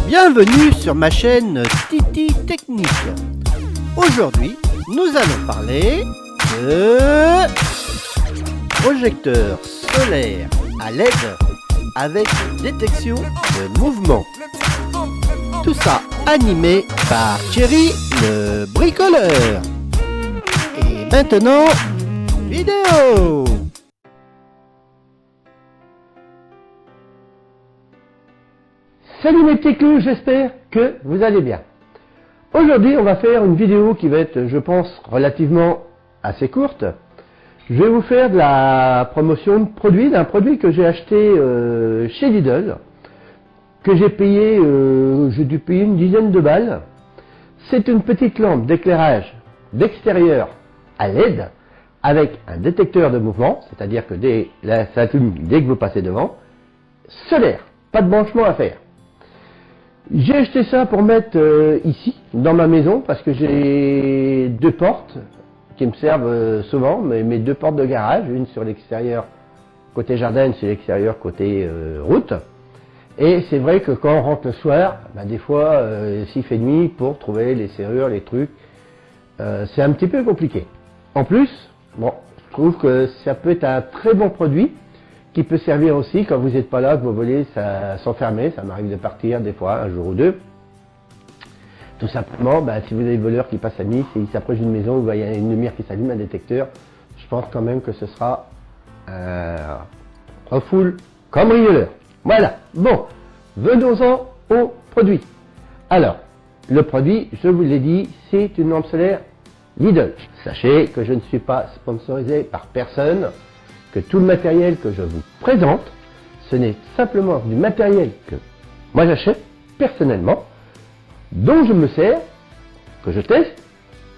Bienvenue sur ma chaîne Titi Technique. Aujourd'hui, nous allons parler de projecteur solaire à LED avec détection de mouvement. Tout ça animé par Thierry le bricoleur. Et maintenant, vidéo. Salut mes petits clous, j'espère que vous allez bien. Aujourd'hui, on va faire une vidéo qui va être, je pense, relativement assez courte. Je vais vous faire de la promotion de produit, d'un produit que j'ai acheté chez Lidl, que j'ai payé, j'ai dû payer une dizaine de balles. C'est une petite lampe d'éclairage d'extérieur à LED avec un détecteur de mouvement, c'est-à-dire que ça s'allume dès que vous passez devant, solaire, pas de branchement à faire. J'ai acheté ça pour mettre ici, dans ma maison, parce que j'ai deux portes qui me servent souvent, mes deux portes de garage, une sur l'extérieur côté jardin, une sur l'extérieur côté route. Et c'est vrai que quand on rentre le soir, des fois, s'il fait nuit, pour trouver les serrures, les trucs, c'est un petit peu compliqué. En plus, bon, je trouve que ça peut être un très bon produit, qui peut servir aussi quand vous n'êtes pas là, que vos volets sont fermés. Ça m'arrive de partir des fois, un jour ou deux. Tout simplement, si vous avez des voleurs qui passent à nuit, s'ils s'approchent d'une maison où il y a une lumière qui s'allume, un détecteur, je pense quand même que ce sera un full cambrioleur. Voilà, bon, venons-en au produit. Alors, le produit, je vous l'ai dit, c'est une lampe solaire Lidl. Sachez que je ne suis pas sponsorisé par personne, que tout le matériel que je vous présente, ce n'est simplement du matériel que moi j'achète personnellement, dont je me sers, que je teste,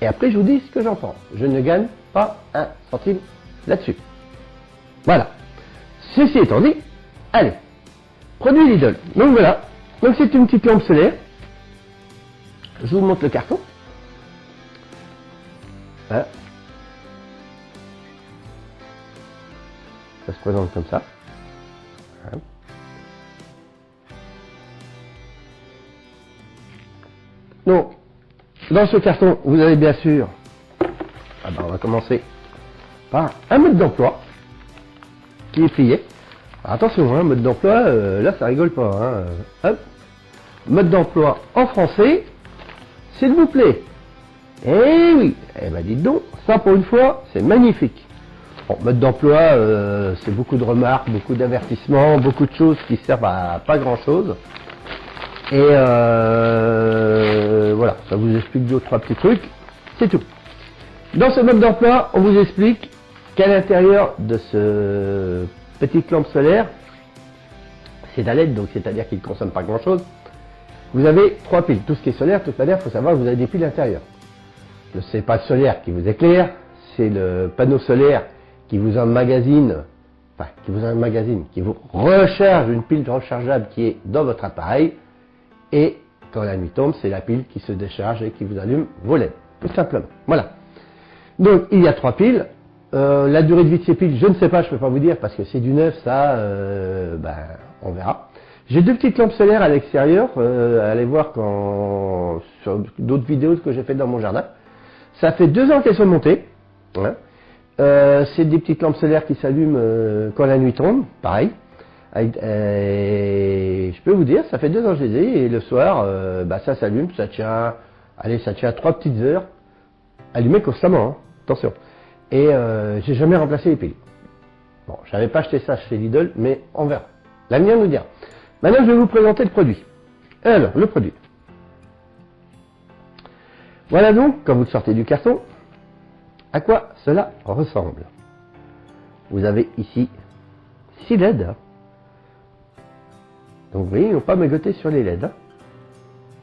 et après je vous dis ce que j'en pense. Je ne gagne pas un centime là-dessus. Voilà. Ceci étant dit, allez, produit Lidl. Donc voilà, donc c'est une petite lampe solaire. Je vous montre le carton. Voilà. Ça se présente comme ça. Voilà. Donc, dans ce carton, vous avez bien sûr, on va commencer par un mode d'emploi qui est plié. Alors, attention, mode d'emploi, là ça rigole pas. Hop. Mode d'emploi en français, s'il vous plaît. Eh oui, dites donc, ça pour une fois, c'est magnifique. Bon, mode d'emploi, c'est beaucoup de remarques, beaucoup d'avertissements, beaucoup de choses qui servent à pas grand chose. Et voilà, ça vous explique deux ou trois petits trucs, c'est tout. Dans ce mode d'emploi, on vous explique qu'à l'intérieur de ce petite lampe solaire, c'est à LED, donc c'est-à-dire qu'il ne consomme pas grand chose, vous avez trois piles. Tout ce qui est solaire, de toute manière, il faut savoir que vous avez des piles à l'intérieur. Ce n'est pas le solaire qui vous éclaire, c'est le panneau solaire qui vous emmagasine, qui vous recharge une pile rechargeable qui est dans votre appareil, et quand la nuit tombe, c'est la pile qui se décharge et qui vous allume vos LED, tout simplement. Voilà. Donc il y a trois piles. La durée de vie de ces piles, je ne sais pas, je ne peux pas vous dire parce que c'est du neuf, ça, on verra. J'ai deux petites lampes solaires à l'extérieur, allez voir sur d'autres vidéos que j'ai faites dans mon jardin. Ça fait 2 ans qu'elles sont montées. Hein. C'est des petites lampes solaires qui s'allument quand la nuit tombe, pareil. Je peux vous dire, ça fait 2 ans que je les ai, et le soir, ça s'allume, ça tient 3 petites heures, allumé constamment, attention. Et j'ai jamais remplacé les piles. Bon, j'avais pas acheté ça chez Lidl, mais on verra. L'avenir nous dira. Maintenant, je vais vous présenter le produit. Alors, le produit. Voilà donc, quand vous le sortez du carton, à quoi cela ressemble. Vous avez ici 6 LED. Donc vous voyez, ils n'ont pas mégoté sur les LED.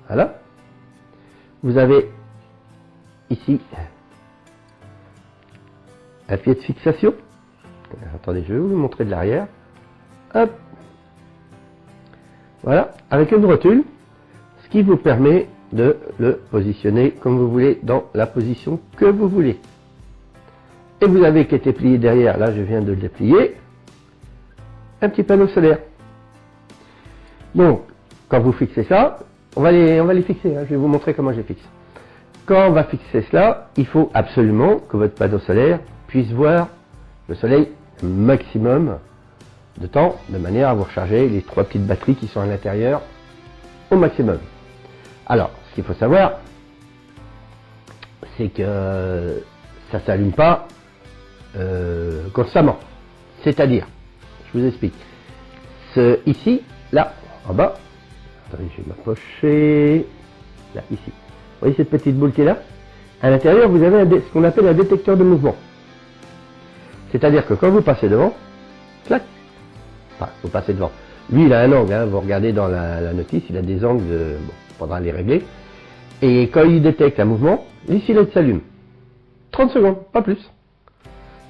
Voilà. Vous avez ici un pied de fixation. Attendez, je vais vous montrer de l'arrière. Hop. Voilà, avec une rotule, ce qui vous permet de le positionner comme vous voulez, dans la position que vous voulez. Et vous avez qui était plié derrière, là je viens de le déplier, un petit panneau solaire. Donc, quand vous fixez ça, on va les fixer, hein. Je vais vous montrer comment je les fixe. Quand on va fixer cela, il faut absolument que votre panneau solaire puisse voir le soleil maximum de temps, de manière à vous recharger les 3 petites batteries qui sont à l'intérieur au maximum. Alors, ce qu'il faut savoir, c'est que ça ne s'allume pas constamment. C'est-à-dire, je vous explique. Ici, là, en bas, attendez, je vais m'approcher, là, ici. Vous voyez cette petite boule qui est là? À l'intérieur, vous avez ce qu'on appelle un détecteur de mouvement. C'est-à-dire que quand vous passez devant, clac, enfin, vous passez devant. Lui, il a un angle, hein, vous regardez dans la notice, il a des angles, bon, il faudra les régler. Et quand il détecte un mouvement, ici, il s'allume. 30 secondes, pas plus.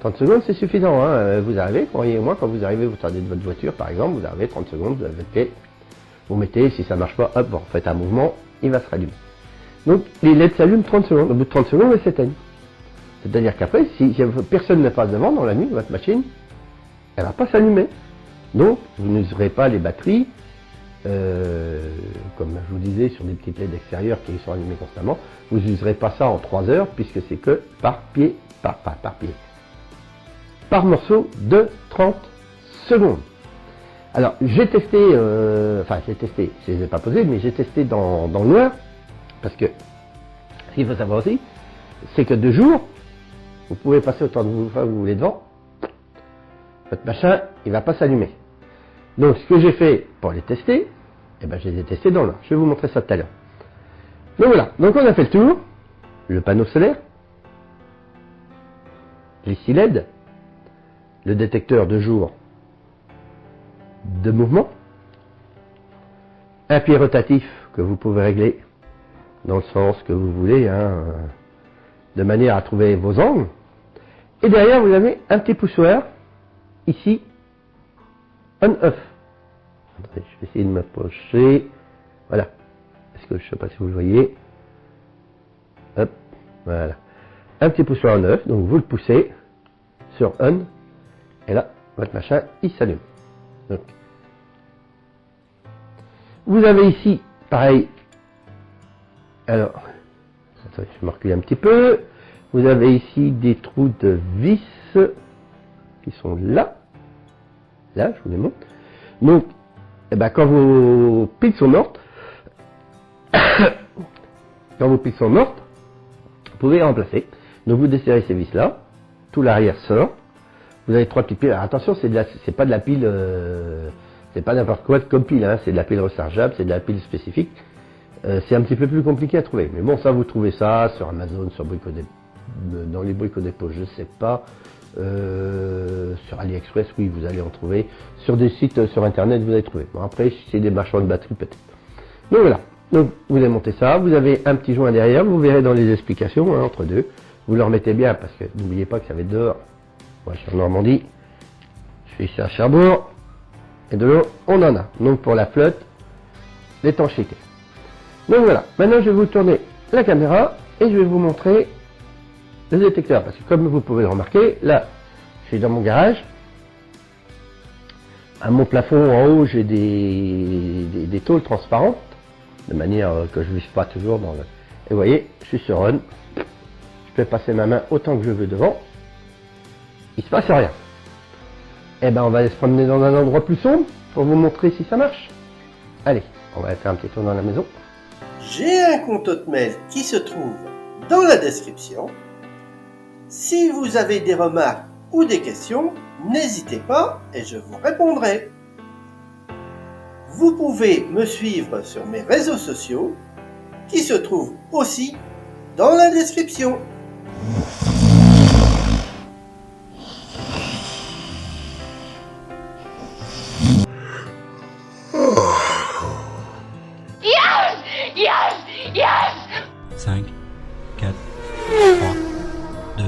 30 secondes, c'est suffisant. Hein. Vous arrivez, croyez-moi, quand vous arrivez, vous sortez de votre voiture, par exemple, vous arrivez 30 secondes, vous avez votre pied, vous mettez, si ça ne marche pas, hop, vous faites un mouvement, il va se rallumer. Donc, les LED s'allument 30 secondes. Au bout de 30 secondes, elles s'éteignent. C'est-à-dire qu'après, si personne ne passe devant dans la nuit, votre machine, elle ne va pas s'allumer. Donc, vous n'userez pas les batteries, comme je vous disais, sur des petites LED extérieures qui sont allumées constamment. Vous n'userez pas ça en 3 heures, puisque c'est que par pied, par morceau de 30 secondes. Alors, j'ai testé, je ne les ai pas posés, mais j'ai testé dans le noir, parce que ce qu'il faut savoir aussi, c'est que de jour, vous pouvez passer autant de fois que vous voulez devant, votre machin, il ne va pas s'allumer. Donc, ce que j'ai fait pour les tester, eh ben, je les ai testés dans le noir. Je vais vous montrer ça tout à l'heure. Donc voilà, donc on a fait le tour, le panneau solaire, les 6 LED, le détecteur de jour de mouvement, un pied rotatif que vous pouvez régler dans le sens que vous voulez, hein, de manière à trouver vos angles. Et derrière, vous avez un petit poussoir, ici, on-off. Je vais essayer de m'approcher. Voilà. Est-ce que je ne sais pas si vous le voyez. Hop, voilà. Un petit poussoir on-off, donc vous le poussez sur on, et là, votre machin, il s'allume. Donc, vous avez ici, pareil, alors, attendez, je me recule un petit peu, vous avez ici des trous de vis qui sont là, je vous les montre. Donc, eh ben, quand vos piles sont mortes, vous pouvez les remplacer. Donc vous desserrez ces vis là, tout l'arrière sort. Vous avez 3 petites piles. Alors attention, c'est pas de la pile, c'est pas n'importe quoi comme pile, hein. C'est de la pile rechargeable, c'est de la pile spécifique. C'est un petit peu plus compliqué à trouver. Mais bon, ça vous trouvez ça sur Amazon, sur dans les Brico Dépôt, je sais pas. Sur AliExpress, oui, vous allez en trouver. Sur des sites sur Internet, vous allez trouver. Bon, après, si c'est des marchands de batterie, peut-être. Donc voilà. Donc vous démontez ça. Vous avez un petit joint derrière. Vous verrez dans les explications, hein, entre deux. Vous le remettez bien parce que n'oubliez pas que ça va être dehors. Moi, je suis en Normandie. Je suis ici à Cherbourg. Et de l'eau, on en a. Donc pour la flotte, l'étanchéité. Donc voilà. Maintenant, je vais vous tourner la caméra et je vais vous montrer le détecteur, parce que comme vous pouvez le remarquer, là, je suis dans mon garage. À mon plafond en haut, j'ai des tôles transparentes, de manière que je ne vise pas toujours dans le... Et vous voyez, je suis sur on. Je peux passer ma main autant que je veux devant. Il ne se passe rien. Eh ben, on va aller se promener dans un endroit plus sombre pour vous montrer si ça marche. Allez, on va faire un petit tour dans la maison. J'ai un compte Hotmail qui se trouve dans la description. Si vous avez des remarques ou des questions, n'hésitez pas et je vous répondrai. Vous pouvez me suivre sur mes réseaux sociaux qui se trouvent aussi dans la description. Yes! Yes! Yes! 5, 4, 3, 2.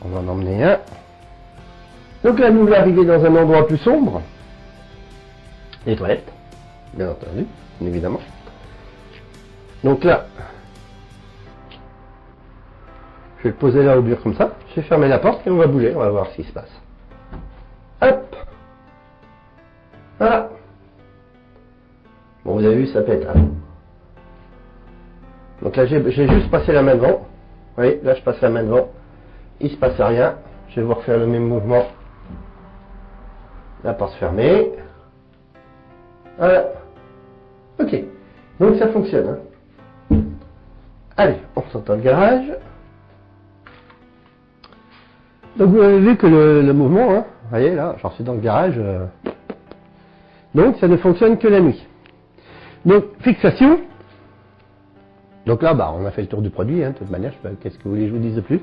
On va en emmener un. Donc là, nous allons arriver dans un endroit plus sombre. Les toilettes, bien entendu, évidemment. Donc là, je vais le poser là au mur comme ça. Je vais fermer la porte et on va bouger, on va voir ce qui se passe. Voilà. Bon, vous avez vu, ça pète. Hein. Donc là, j'ai juste passé la main devant. Vous voyez, là, je passe la main devant. Il se passe rien. Je vais vous refaire le même mouvement. La porte fermée. Voilà. Ok. Donc ça fonctionne. Hein. Allez, on sort dans le garage. Donc vous avez vu que le mouvement, hein, vous voyez là, j'en suis dans le garage. Donc ça ne fonctionne que la nuit. Donc fixation. Donc là, bah, on a fait le tour du produit, hein, de toute manière, qu'est-ce que vous voulez que je vous dise de plus.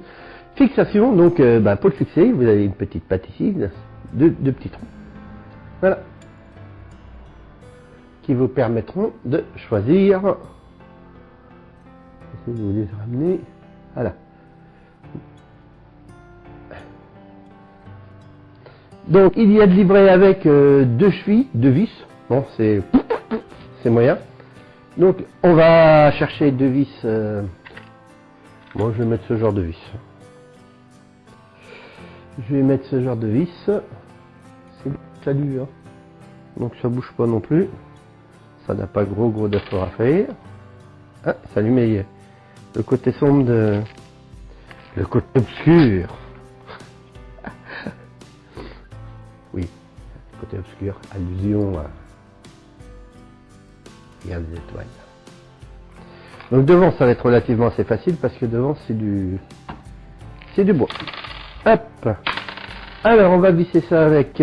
Fixation, donc pour le fixer, vous avez une petite patte ici, deux petits trous. Voilà. Qui vous permettront de choisir. Essayez de vous les ramener. Voilà. Donc il y a de livret avec deux chevilles, deux vis. Bon, c'est moyen. Donc on va chercher deux vis. Bon, je vais mettre ce genre de vis. Je vais mettre ce genre de vis. C'est salut, hein. Donc ça bouge pas non plus. Ça n'a pas gros d'effort à faire. Ah, ça lui met le côté sombre de... le côté obscur. Oui, côté obscur, allusion à... il y a des étoiles. Donc devant, ça va être relativement assez facile parce que devant, c'est du bois. Hop. Alors, on va visser ça avec...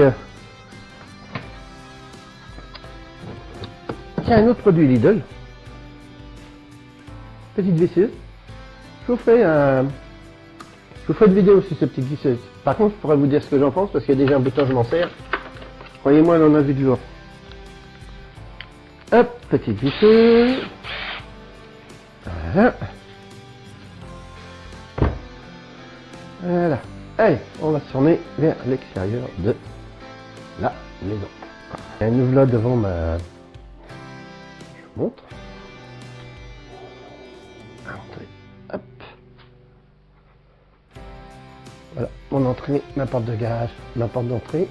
Tiens, un autre produit Lidl. Petite visseuse. Je vous ferai une vidéo sur cette petite visseuse. Par contre, je pourrais vous dire ce que j'en pense parce qu'il y a déjà un bouton, je m'en sers. Croyez-moi, elle en a vu du jour. Hop, petite visseuse. Voilà. Voilà. Allez, on va se tourner vers l'extérieur de la maison. Et nous voilà devant ma... je vous montre. Entrée. Hop. Voilà, mon entrée, ma porte de garage, ma porte d'entrée.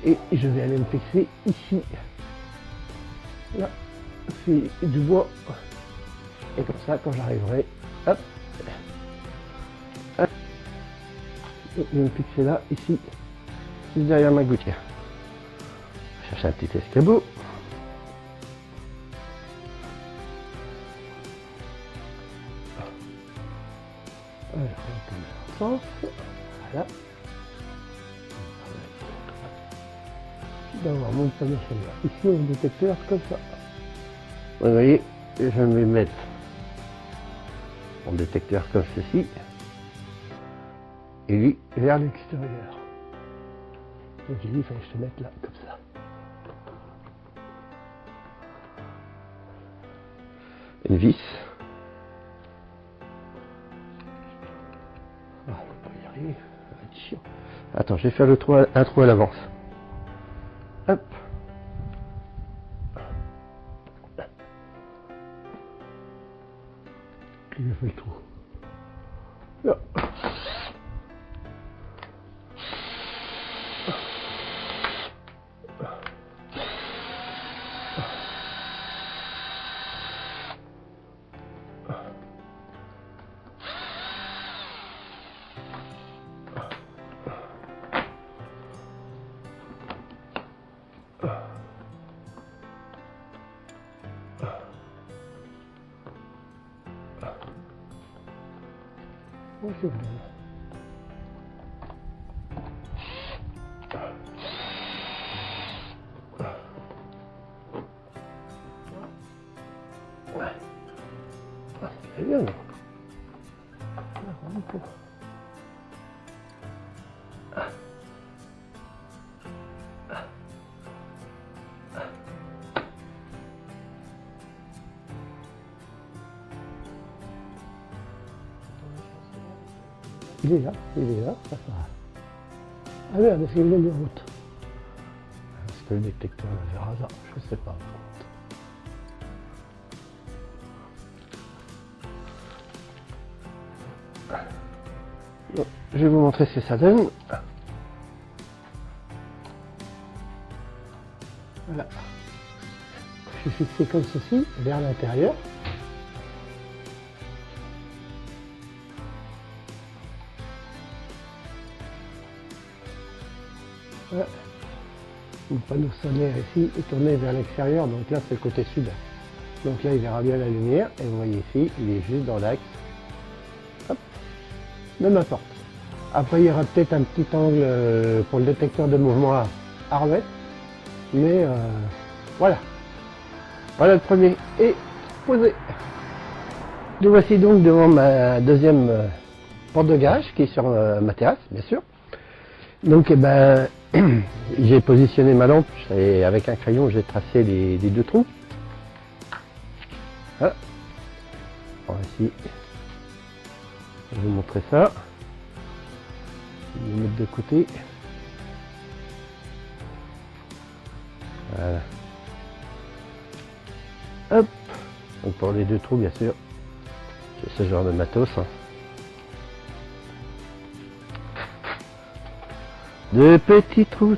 Et je vais aller me fixer ici. Là, c'est du bois. Et comme ça, quand j'arriverai, hop. Hop. Je vais me fixer là, ici, juste derrière ma gouttière. Je cherche un petit escabeau. Alors, on va sens. Voilà. D'avoir mon panneau solaire. Ici, un détecteur comme ça. Vous voyez, je vais mettre mon détecteur comme ceci. Et lui vers l'extérieur. Donc j'ai dit, il fallait que je te mette là, comme ça. Une vis. Ah, on va pas y arriver, ça va être chiant. Attends, je vais faire un trou à l'avance. Hop. Puis je fais le trou. Là. C'est bon. C'est bien. Il est là, ça sera. Ah merde, est-ce qu'il vient de route? Est-ce que le détecteur le verra là? Je sais pas. Bon, je vais vous montrer ce que ça donne. Voilà. Je suis fixé comme ceci, vers l'intérieur. Voilà. Le panneau solaire ici est tourné vers l'extérieur, donc là c'est le côté sud. Donc là il verra bien la lumière, et vous voyez ici, il est juste dans l'axe de ma porte. Après il y aura peut-être un petit angle pour le détecteur de mouvement à remettre, mais voilà. Voilà, le premier est posé. Nous voici donc devant ma deuxième porte de garage qui est sur ma terrasse, bien sûr. Donc eh ben, j'ai positionné ma lampe et avec un crayon j'ai tracé les deux trous. Voilà. Voici. Je vais vous montrer ça. Je vais le mettre de côté. Voilà. Hop. Donc pour les deux trous, bien sûr, c'est ce genre de matos. Hein. De petits trous.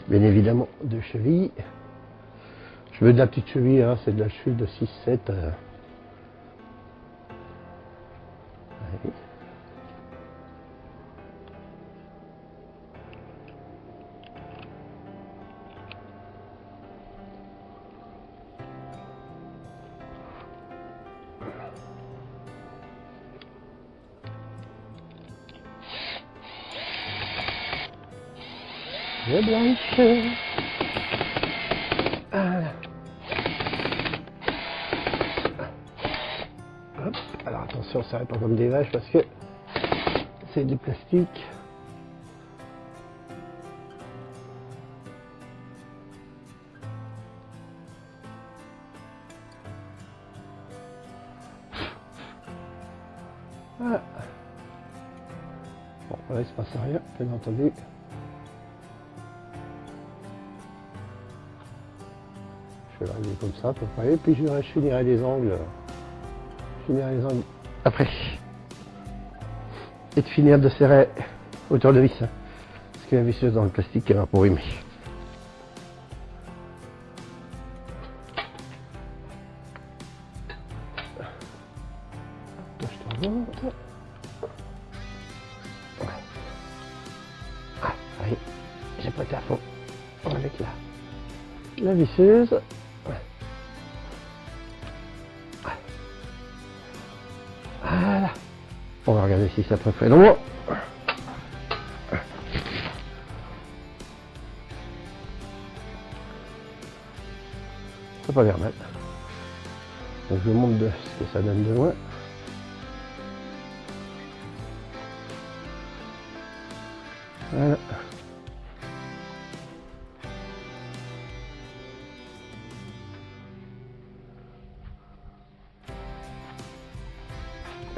Bien évidemment, deux chevilles. Je veux de la petite cheville, hein, c'est de la cheville de 6-7. Ouais. Le blanche. Voilà. Hop. Alors attention, ça n'est pas comme des vaches parce que c'est du plastique. Voilà. Bon, là il se passe rien, bien entendu. Je vais l'arriver comme ça à peu près, puis je finirai les angles. Je finirai les angles après. Et de finir de serrer autour de vis. Hein, parce que la visseuse dans le plastique elle va pourrir. Je te remonte. Ah, allez, j'ai prêté à fond avec la visseuse. Voilà. On va regarder si ça peut faire l'ombre. C'est pas bien mal. Donc je vous montre de ce que ça donne de loin. Voilà.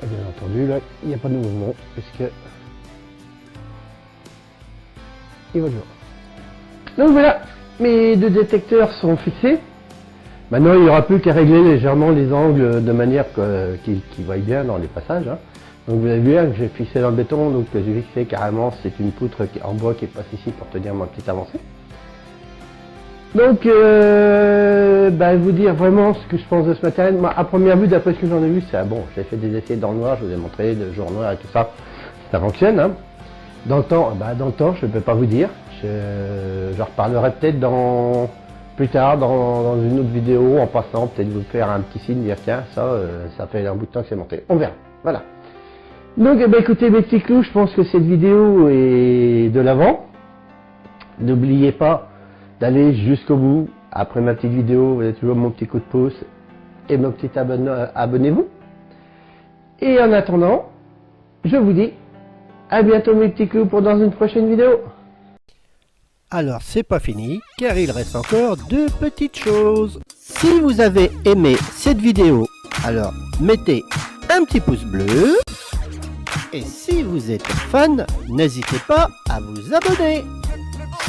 Et bien entendu, là, il n'y a pas de mouvement, puisque il va le jour. Donc voilà, mes deux détecteurs sont fixés. Maintenant, il n'y aura plus qu'à régler légèrement les angles de manière qu'ils voient bien dans les passages. Hein. Donc vous avez vu que j'ai fixé dans le béton, donc j'ai fixé carrément, c'est une poutre en bois qui passe ici pour tenir ma petite avancée. Donc, vous dire vraiment ce que je pense de ce matériel. Moi, à première vue, d'après ce que j'en ai vu, c'est bon. J'ai fait des essais dans le noir, je vous ai montré le jour noir et tout ça. Ça fonctionne. Hein. Dans le temps, je ne peux pas vous dire. Je reparlerai peut-être plus tard dans une autre vidéo en passant, peut-être vous faire un petit signe, dire tiens, ça fait un bout de temps que c'est monté. On verra. Voilà. Donc, écoutez mes petits clous, je pense que cette vidéo est de l'avant. N'oubliez pas d'aller jusqu'au bout. Après ma petite vidéo, vous avez toujours mon petit coup de pouce et mon petit abonnez-vous. Et en attendant, je vous dis à bientôt mes petits clous pour dans une prochaine vidéo. Alors c'est pas fini, car il reste encore deux petites choses. Si vous avez aimé cette vidéo, alors mettez un petit pouce bleu. Et si vous êtes fan, n'hésitez pas à vous abonner.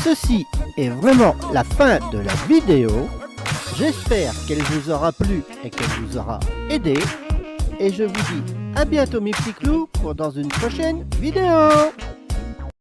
Ceci est vraiment la fin de la vidéo. J'espère qu'elle vous aura plu et qu'elle vous aura aidé. Et je vous dis à bientôt mes petits clous pour dans une prochaine vidéo.